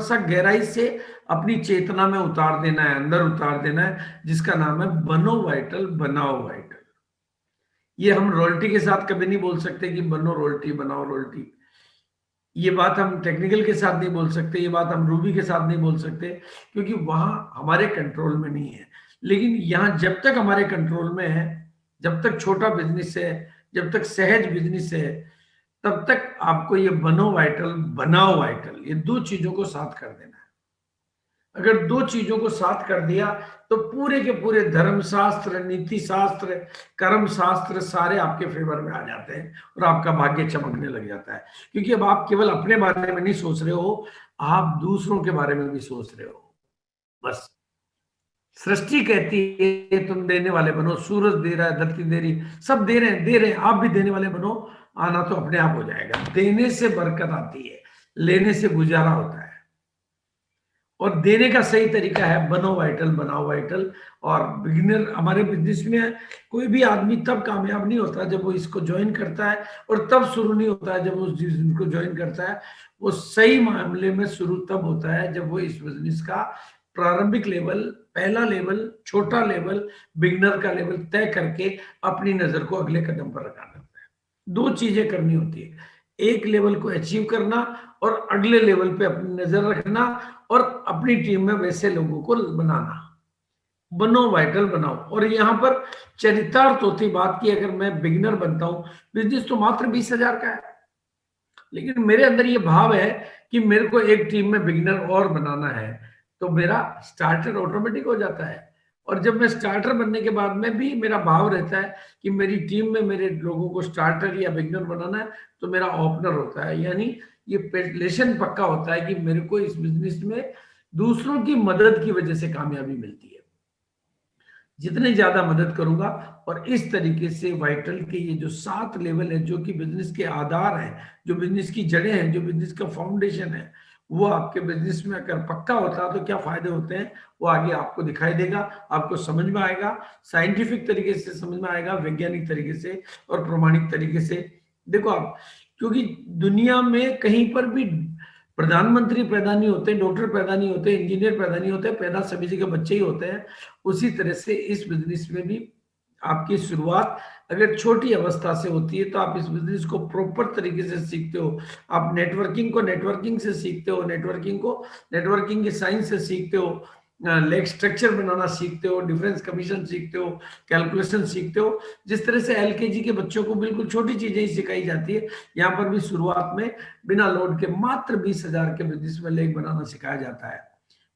सा गहराई से अपनी चेतना में उतार देना है, अंदर उतार देना है, जिसका नाम है बनो वाइटल बनाओ वाइटल। ये हम रॉयल्टी के साथ कभी नहीं बोल सकते कि बनो रॉयल्टी बनाओ रॉयल्टी। ये बात हम टेक्निकल के साथ नहीं बोल सकते, ये बात हम रूबी के साथ नहीं बोल सकते, क्योंकि वहां हमारे कंट्रोल में नहीं है। लेकिन यहाँ जब तक हमारे कंट्रोल में है, जब तक छोटा बिजनेस है, जब तक सहज बिजनेस है, तब तक आपको ये बनो वाइटल बनाओ वाइटल, ये दो चीजों को साथ कर देना है। अगर दो चीजों को साथ कर दिया तो पूरे के पूरे धर्म शास्त्र, नीति शास्त्र, कर्म शास्त्र सारे आपके फेवर में आ जाते हैं और आपका भाग्य चमकने लग जाता है। क्योंकि अब आप केवल अपने बारे में नहीं सोच रहे हो, आप दूसरों के बारे में भी सोच रहे हो। बस सृष्टि कहती है तुम देने वाले बनो, सूरज दे रहा है, धरती दे रही, सब दे रहे हैं, दे रहे हैं, आप भी देने वाले बनो। आना तो अपने आप हो जाएगा। देने से बरकत आती है, लेने से गुजारा होता है। और देने का सही तरीका है बनो वाइटल बनाओ वाइटल। और बिगिनर हमारे बिजनेस में कोई भी आदमी तब कामयाब नहीं होता जब वो इसको ज्वाइन करता है, और तब शुरू नहीं होता है जब वो जिस दिन को ज्वाइन करता है। वो सही मामले में शुरू तब होता है जब वो इस बिजनेस का प्रारंभिक लेवल, पहला लेवल, छोटा लेवल, बिगिनर का लेवल तय करके अपनी नजर को अगले कदम पर रखा करता है। दो चीजें करनी होती है, एक लेवल को अचीव करना और अगले लेवल पे अपनी नजर रखना, और अपनी टीम में वैसे लोगों को बनाना। बनो वाइटल बनाओ। और यहाँ पर चरितार्थ होती बात की, अगर मैं बिगिनर बनता हूं, बिजनेस तो मात्र 20,000 का है, लेकिन मेरे अंदर ये भाव है कि मेरे को एक टीम में बिगिनर और बनाना है, तो मेरा स्टार्टर ऑटोमेटिक हो जाता है। और जब मैं स्टार्टर बनने के बाद में भी मेरा भाव रहता है कि मेरी टीम में मेरे लोगों को स्टार्टर या बिगिनर बनाना है, तो मेरा ओपनर होता है। यानी ये रिलेशन पक्का होता है कि मेरे को इस बिजनेस में दूसरों की मदद की वजह से कामयाबी मिलती है। जितने ज्यादा मदद करूंगा, और इस तरीके से वाइटल के ये जो 7 लेवल है, जो कि बिजनेस के आधार है, जो बिजनेस की जड़ें हैं, जो बिजनेस का फाउंडेशन है, वो आपके बिजनेस में अगर पक्का होता है तो क्या फायदे होते हैं वो आगे आपको दिखाई देगा, आपको समझ में आएगा, साइंटिफिक तरीके से समझ में आएगा, वैज्ञानिक तरीके से और प्रमाणिक तरीके से। देखो आप, क्योंकि दुनिया में कहीं पर भी प्रधानमंत्री पैदा नहीं होते, डॉक्टर पैदा नहीं होते, इंजीनियर पैदा नहीं होते, पैदा सभी जगह बच्चे ही होते हैं। उसी तरह से इस बिजनेस में भी आपकी शुरुआत अगर छोटी अवस्था से होती है तो आप इस बिजनेस को प्रॉपर तरीके से सीखते हो। आप नेटवर्किंग को नेटवर्किंग से सीखते हो, नेटवर्किंग को नेटवर्किंग के साइंस से सीखते हो, लेग स्ट्रक्चर बनाना सीखते हो, डिफरेंस कमीशन सीखते हो, कैलकुलेशन सीखते हो। जिस तरह से एलकेजी के बच्चों को बिल्कुल छोटी चीजें ही सिखाई जाती है, यहाँ पर भी शुरुआत में बिना लोड के मात्र 20,000 के बिजनेस में लेग बनाना सिखाया जाता है।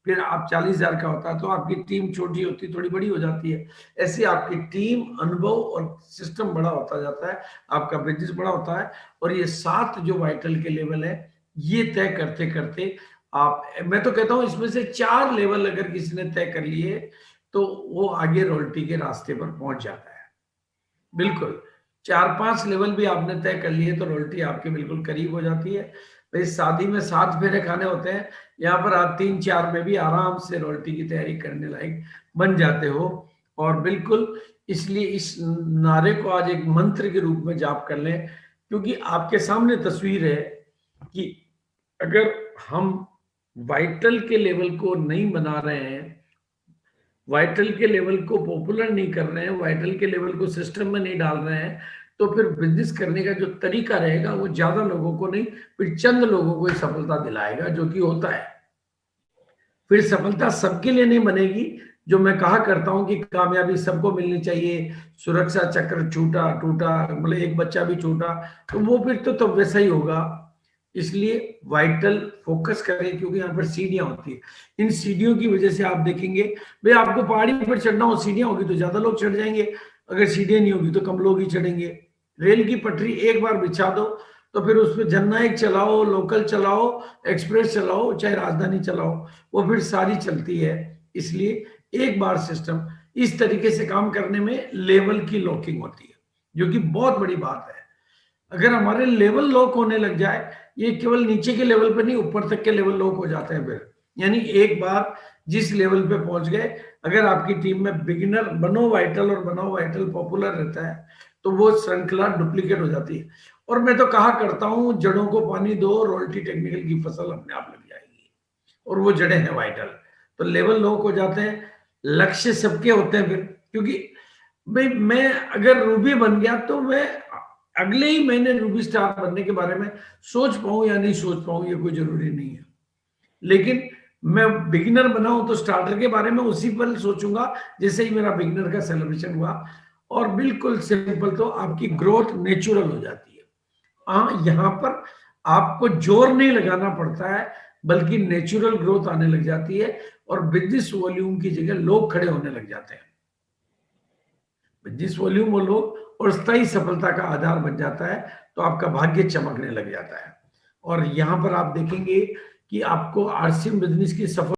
फिर आप 40,000 का होता है तो आपकी टीम छोटी होती, थोड़ी बड़ी हो जाती है। ऐसे आपकी टीम, अनुभव और सिस्टम बड़ा होता जाता है, आपका बिजनेस बड़ा होता है। और ये 7 जो वाइटल के लेवल है, ये तय करते करते आप, मैं तो कहता हूं इसमें से 4 लेवल अगर किसी ने तय कर लिए तो वो आगे रॉयल्टी के रास्ते पर पहुंच जाता है। बिल्कुल 4-5 लेवल भी आपने तय कर लिए तो रॉयल्टी आपके बिल्कुल करीब हो जाती है। भाई शादी में 7 फेरे खाने होते हैं, यहाँ पर आप 3-4 में भी आराम से रॉयल्टी की तैयारी करने लायक बन जाते हो। और बिल्कुल इसलिए इस नारे को आज एक मंत्र के रूप में जाप कर लें, क्योंकि आपके सामने तस्वीर है कि अगर हम वाइटल के लेवल को नहीं बना रहे हैं, वाइटल के लेवल को पॉपुलर नहीं कर रहे हैं, वाइटल के लेवल को सिस्टम में नहीं डाल रहे हैं, तो फिर बिजनेस करने का जो तरीका रहेगा वो ज्यादा लोगों को नहीं, फिर चंद लोगों को ही सफलता दिलाएगा, जो कि होता है। फिर सफलता सबके लिए नहीं बनेगी। जो मैं कहा करता हूं कि कामयाबी सबको मिलनी चाहिए, सुरक्षा चक्र छूटा टूटा, मतलब एक बच्चा भी छूटा, तो वो फिर तो वैसा ही होगा। इसलिए वाइटल फोकस करें, क्योंकि यहाँ पर सीढ़ियां होती है। इन सीढ़ियों की वजह से आप देखेंगे, भाई आपको पहाड़ी पर चढ़ना हो, सीढ़ियां होगी तो ज्यादा लोग चढ़ जाएंगे, अगर सीढ़ियां नहीं होगी तो कम लोग ही चढ़ेंगे। रेल की पटरी एक बार बिछा दो तो फिर उस पर जननायक चलाओ, लोकल चलाओ, एक्सप्रेस चलाओ, चाहे राजधानी चलाओ, वो फिर सारी चलती है। इसलिए एक बार सिस्टम इस तरीके से काम करने में लेवल की लॉकिंग होती है, जो कि बहुत बड़ी बात है। अगर हमारे लेवल लॉक होने लग जाए, ये केवल नीचे के लेवल पे नहीं, ऊपर तक के लेवल लॉक हो जाते हैं फिर। यानी एक बार जिस लेवल पे पहुंच गए, अगर आपकी टीम में बिगिनर बनो वाइटल और बनाओ वाइटल पॉपुलर रहता है, तो वो श्रृंखला डुप्लीकेट हो जाती है। और मैं तो कहा करता हूं, जड़ों को पानी दो, रॉयल्टी टेक्निकल की फसल अपने आप लग जाएगी। और वो जड़ें हैं वाइटल, तो लेवल लॉक हो जाते हैं। लक्ष्य सबके होते हैं फिर, क्योंकि भाई मैं अगर रूबी बन गया तो मैं अगले ही महीने रूबी स्टार बनने के बारे में सोच पाऊं या नहीं सोच पाऊं, ये कोई जरूरी नहीं है। लेकिन मैं बिगिनर बनाऊं तो स्टार्टर के बारे में उसी पर सोचूंगा जैसे ही मेरा बिगिनर का सेलिब्रेशन हुआ। और बिल्कुल सिंपल, तो आपकी ग्रोथ नेचुरल हो जाती है। हाँ, यहाँ पर आपको जोर नहीं लगाना पड़ता है, बल्कि नेचुरल ग्रोथ आने लग जाती है और बिजनेस वॉल्यूम की जगह लोग खड़े होने लग जाते हैं। बिजनेस वॉल्यूम वो लोग और स्थायी सफलता का आधार बन जाता है, तो आपका भाग्य चमकने लग जाता है। और यहां पर आप देखेंगे कि आपको आरसीएम बिजनेस की सफल